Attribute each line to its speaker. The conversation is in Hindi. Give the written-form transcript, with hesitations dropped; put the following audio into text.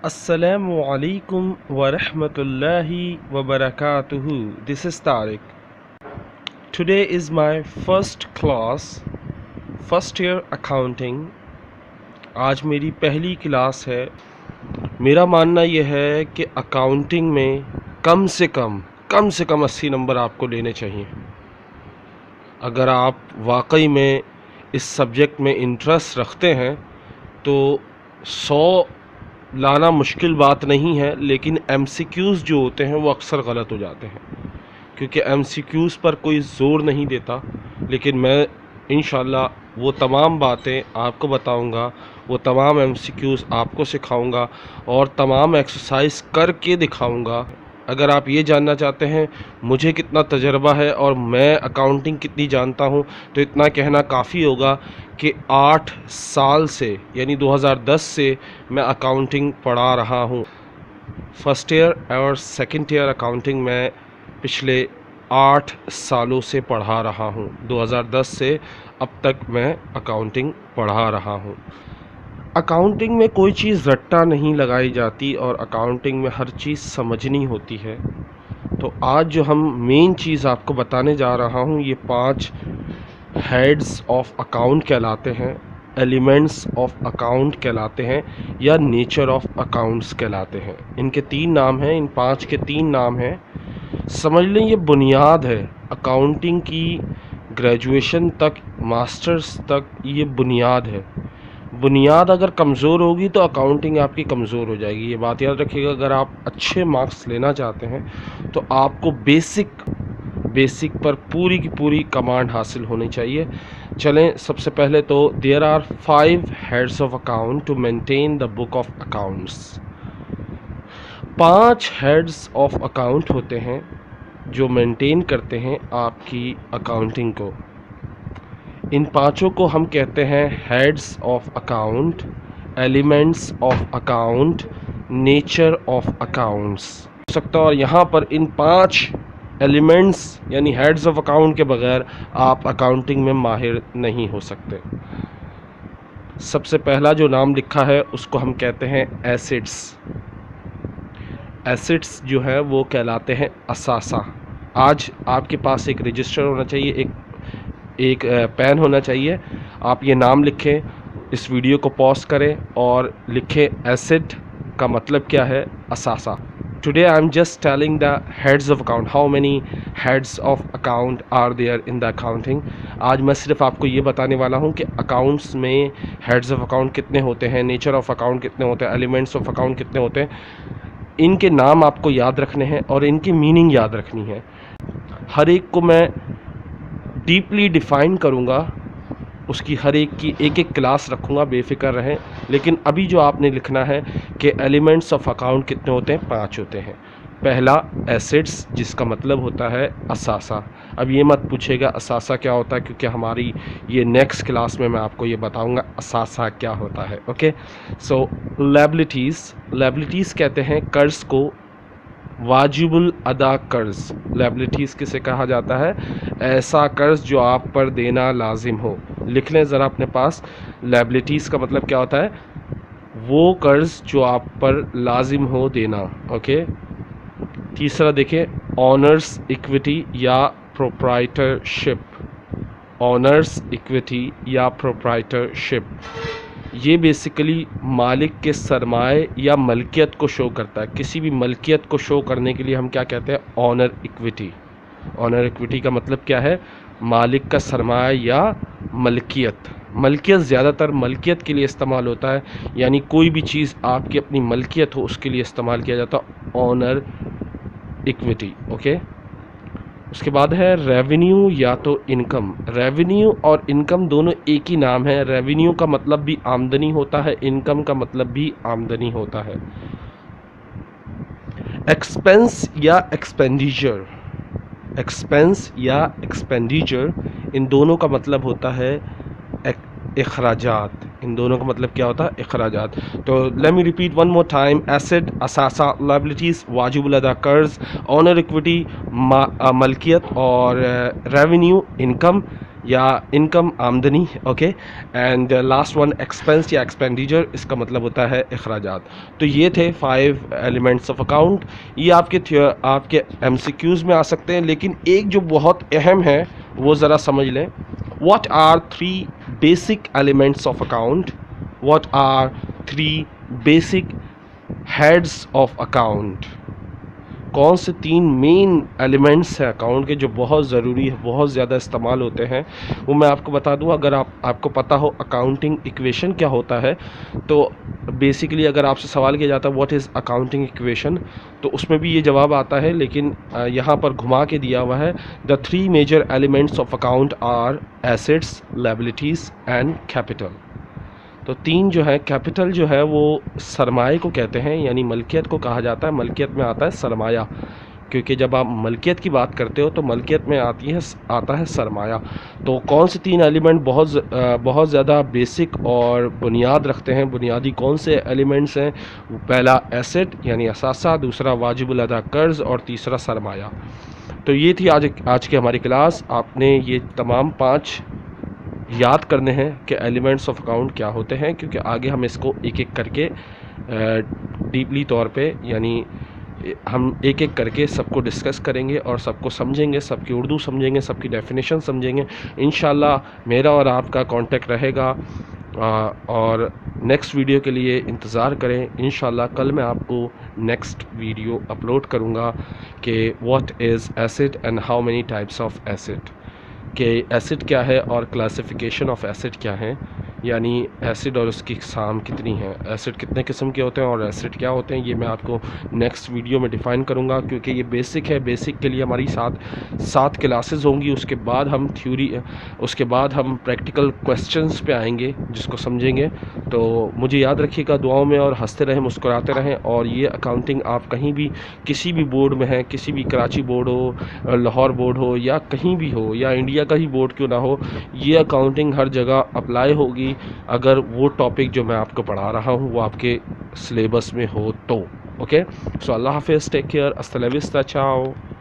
Speaker 1: Assalamu alaikum wa rahmatullahi wa barakatuhu. This is Tariq. Today is my first class, first year accounting. आज मेरी पहली क्लास है। मेरा मानना यह है कि अकाउंटिंग में कम से कम 80 नंबर आपको लेने चाहिए। अगर आप वाकई में इस सब्जेक्ट में इंटरेस्ट रखते हैं तो 100 लाना मुश्किल बात नहीं है, लेकिन MCQs जो होते हैं वो अक्सर गलत हो जाते हैं, क्योंकि MCQs पर कोई ज़ोर नहीं देता। लेकिन मैं इंशाल्लाह वो तमाम बातें आपको बताऊंगा, वो तमाम MCQs आपको सिखाऊंगा और तमाम एक्सरसाइज करके दिखाऊंगा। अगर आप ये जानना चाहते हैं मुझे कितना तजर्बा है और मैं अकाउंटिंग कितनी जानता हूँ, तो इतना कहना काफ़ी होगा कि 8 साल से यानी 2010 से मैं अकाउंटिंग पढ़ा रहा हूँ। फर्स्ट ईयर और सेकंड ईयर अकाउंटिंग मैं पिछले 8 सालों से पढ़ा रहा हूँ। 2010 से अब तक मैं अकाउंटिंग पढ़ा रहा हूँ। अकाउंटिंग में कोई चीज़ रट्टा नहीं लगाई जाती और अकाउंटिंग में हर चीज़ समझनी होती है। तो आज जो हम मेन चीज़ आपको बताने जा रहा हूँ, ये 5 हेड्स ऑफ अकाउंट कहलाते हैं, एलिमेंट्स ऑफ अकाउंट कहलाते हैं या नेचर ऑफ अकाउंट्स कहलाते हैं। इनके 3 नाम हैं, इन 5 के 3 नाम हैं। समझ लें ये बुनियाद है अकाउंटिंग की, ग्रेजुएशन तक, मास्टर्स तक ये बुनियाद है। बुनियाद अगर कमज़ोर होगी तो अकाउंटिंग आपकी कमज़ोर हो जाएगी। ये बात याद रखिएगा। अगर आप अच्छे मार्क्स लेना चाहते हैं तो आपको बेसिक पर पूरी की पूरी कमांड हासिल होनी चाहिए। चलें, सबसे पहले तो there are 5 heads of account to maintain the book of accounts. 5 heads of account होते हैं जो मेंटेन करते हैं आपकी अकाउंटिंग को। इन 5 को हम कहते हैं heads of account, elements of account, nature of accounts हो सकता है। और यहाँ पर इन 5 एलिमेंट्स यानी हेड्स ऑफ अकाउंट के बगैर आप अकाउंटिंग में माहिर नहीं हो सकते। सबसे पहला जो नाम लिखा है उसको हम कहते हैं एसेट्स। एसेट्स जो है वो कहलाते हैं असासा। आज आपके पास एक रजिस्टर होना चाहिए, एक पेन होना चाहिए। आप ये नाम लिखें, इस वीडियो को पॉज करें और लिखें एसेट का मतलब क्या है, असासा। Today I am just telling the heads of account, how many heads of account are there in the accounting. आज मैं सिर्फ आपको ये बताने वाला हूँ कि अकाउंट्स में हेड्स ऑफ अकाउंट कितने होते हैं, नेचर ऑफ अकाउंट कितने होते हैं, एलिमेंट्स ऑफ अकाउंट कितने होते हैं। इनके नाम आपको याद रखने हैं और इनकी मीनिंग याद रखनी है। हर एक को मैं डीपली डिफ़ाइन करूँगा, उसकी हर एक की एक क्लास रखूँगा, बेफिक्र रहें। लेकिन अभी जो आपने लिखना है कि एलिमेंट्स ऑफ अकाउंट कितने होते हैं, 5 होते हैं। पहला एसेट्स, जिसका मतलब होता है असासा। अब ये मत पूछेगा असासा क्या होता है, क्योंकि हमारी ये नेक्स्ट क्लास में मैं आपको ये बताऊँगा असासा क्या होता है। ओके, सो लायबिलिटीज़ कहते हैं कर्ज को, वाजिबुल अदा कर्ज। लायबिलिटीज़ किसे कहा जाता है, ऐसा कर्ज जो आप पर देना लाजिम हो। लिख लें ज़रा अपने पास, लायबिलिटीज़ का मतलब क्या होता है, वो कर्ज जो आप पर लाजिम हो देना। ओके, तीसरा देखें, ऑनर्स इक्विटी या प्रोप्राइटरशिप। ऑनर्स इक्विटी या प्रोप्राइटरशिप ये बेसिकली मालिक के सरमाए या मलकियत को शो करता है। किसी भी मलकियत को शो करने के लिए हम क्या कहते हैं, ऑनर इक्विटी। ऑनर इक्विटी का मतलब क्या है, मालिक का सरमाया या मलकियत। मलकियत ज़्यादातर मलकियत के लिए इस्तेमाल होता है, यानी कोई भी चीज़ आपकी अपनी मलकियत हो उसके लिए इस्तेमाल किया जाता है ऑनर इक्विटी। ओके, उसके बाद है रेवेन्यू या तो इनकम। रेवेन्यू और इनकम दोनों एक ही नाम है। रेवेन्यू का मतलब भी आमदनी होता है, इनकम का मतलब भी आमदनी होता है। एक्सपेंस या एक्सपेंडिचर, एक्सपेंस या एक्सपेंडिचर, इन दोनों का मतलब होता है अखराजात। इन दोनों का मतलब क्या होता है, अखराजात। तो let me repeat one more time, asset असासा, लायबिलिटीज़ वाजिबुल अदा कर्ज, ऑनर इक्विटी मलकियत और रेवेन्यू इनकम। या इनकम आमदनी, okay. And last one expense या एक्सपेंडिचर, इसका मतलब होता है अखराजात। तो ये थे 5 एलिमेंट्स ऑफ अकाउंट। ये आपके MCQs में आ सकते हैं, लेकिन एक जो बहुत अहम है वो ज़रा समझ लें। What are 3 basic elements of account? What are 3 basic heads of account? कौन से 3 मेन एलिमेंट्स हैं अकाउंट के जो बहुत ज़रूरी है, बहुत ज़्यादा इस्तेमाल होते हैं, वो मैं आपको बता दूं। अगर आपको पता हो अकाउंटिंग इक्वेशन क्या होता है, तो बेसिकली अगर आपसे सवाल किया जाता है व्हाट इज़ अकाउंटिंग इक्वेशन, तो उसमें भी ये जवाब आता है, लेकिन यहाँ पर घुमा के दिया हुआ है। The 3 major elements of account are assets, liabilities and capital. तो 3 जो है, कैपिटल जो है वो सरमाए को कहते हैं, यानी मलकियत को कहा जाता है। मलकियत में आता है सरमाया, क्योंकि जब आप मलकियत की बात करते हो तो मलकियत में आता है सरमाया। तो कौन से 3 एलिमेंट बहुत ज़्यादा बेसिक और बुनियाद रखते हैं? बुनियादी कौन से एलिमेंट्स हैं? पहला एसेट यानी असासा, दूसरा वाजिबुल अदा कर्ज़, और तीसरा सरमाया। तो ये थी आज की हमारी क्लास। आपने ये तमाम 5 याद करने हैं कि एलिमेंट्स ऑफ अकाउंट क्या होते हैं, क्योंकि आगे हम इसको एक एक करके डीपली तौर पे, यानी हम एक एक करके सबको डिस्कस करेंगे और सबको समझेंगे, सबकी उर्दू समझेंगे, सबकी डेफिनेशन समझेंगे। इंशाल्लाह मेरा और आपका कांटेक्ट रहेगा। और नेक्स्ट वीडियो के लिए इंतज़ार करें। इंशाल्लाह कल मैं आपको नेक्स्ट वीडियो अपलोड करूँगा कि what is acid and how many types of acid, कि एसिड क्या है और क्लासिफिकेशन ऑफ एसिड क्या है, यानी एसिड और उसकी अक़साम कितनी हैं, एसिड कितने किस्म के होते हैं और एसिड क्या होते हैं, ये मैं आपको नेक्स्ट वीडियो में डिफ़ाइन करूँगा। क्योंकि ये बेसिक है, बेसिक के लिए हमारी 7 क्लासेस होंगी। उसके बाद हम उसके बाद हम प्रैक्टिकल क्वेश्चंस पे आएंगे, जिसको समझेंगे। तो मुझे याद रखिएगा दुआओं में, और हंसते रहें, मुस्कुराते रहें। और ये अकाउंटिंग आप कहीं भी किसी भी बोर्ड में है, किसी भी कराची बोर्ड हो, लाहौर बोर्ड हो, या कहीं भी हो, या इंडिया का ही बोर्ड क्यों ना हो, ये अकाउंटिंग हर जगह अप्लाई होगी अगर वो टॉपिक जो मैं आपको पढ़ा रहा हूँ वो आपके सिलेबस में हो तो। ओके, सो अल्लाह हाफिज़, टेक केयर, अस्सलाम वालेकुम, चाओ।